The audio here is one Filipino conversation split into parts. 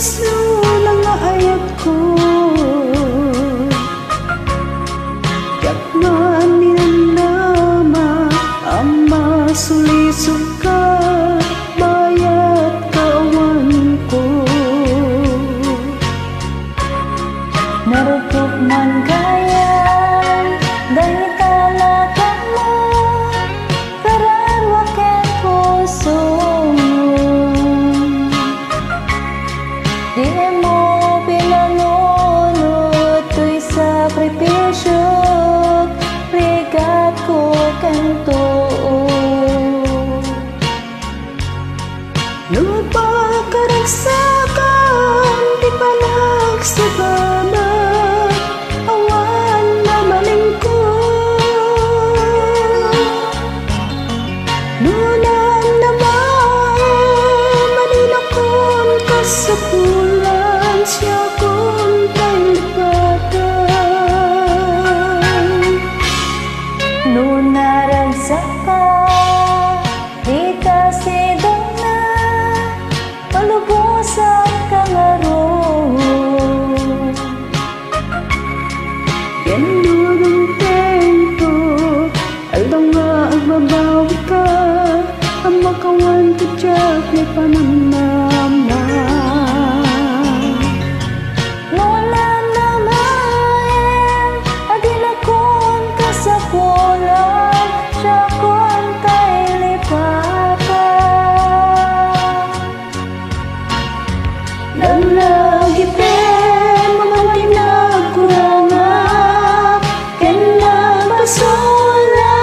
isu lang nga ayat ko. Yakman ninama ama sulisuka bayat kawan ko. Narupok man kaya dahil talaga mo kararwak ang puso di mo pinanunod to'y sakripisyo rigat ko kanto Nagpakaragsakan di panagsabana awan na malingkod. Nunan naman maninakon ka sa bulan siya kung tailipatan. Nunaragsak ka di kasidong na palubusan ka nga ron. Yan nurong tempo alam nga ang babawi ka ang makawan ka dyak may panamama. Nunan naman adinakon ka sa pulang siya kung tailipatan. Nalagipin mga pinagkurangan kailan pasulan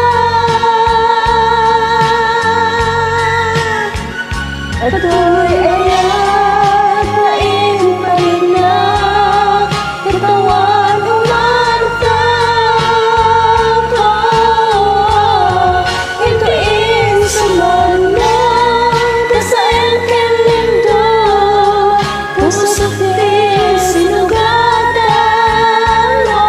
at ako'y ayat na imparin na katawan umartap ko. Hintuin sa mana kasayan kalindo pusok di sinugatan mo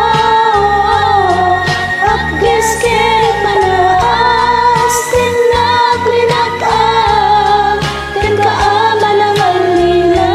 apgis kin panaas tinaklinakam ken kaaman ang alila.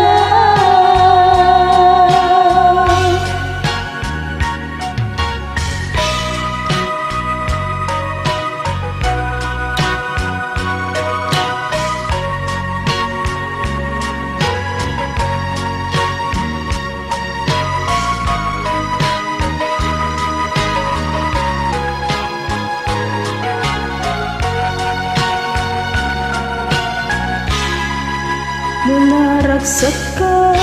Nunaragsak ka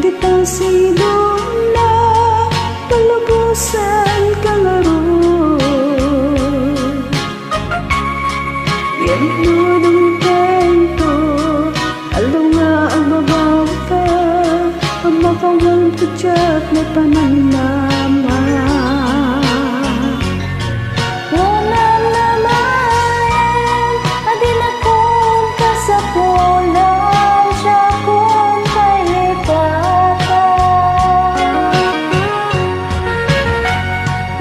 di tansidong na palubusan ka nga ron. Yan nurong tempo alam nga ang babawi ka ang makawan ka dyak may panamama. Nunan naman adinakon ka sa pulang siya kung tailipatan.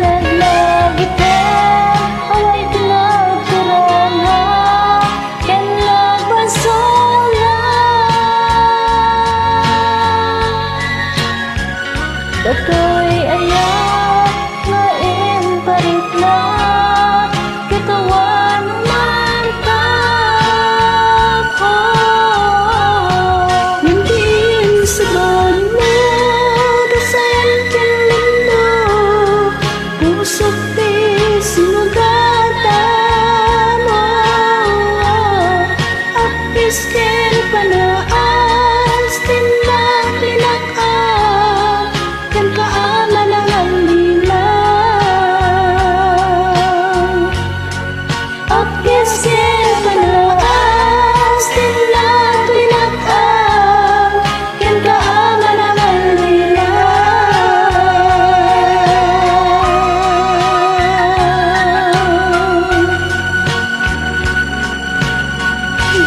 Naglagipin away pinagkurangan ken nagpasulan. Ako'y ayat na imparit na katawan umantap ko. Nandin sa bana kasayan kalindo pusok di sinugatan mo apis ken panaas tinaklinakam ken kaaman ang alila. Apis ken panaas tinaklinakam ken kaaman ang alila.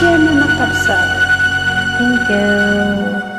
Yan na nakapsa. Thank you.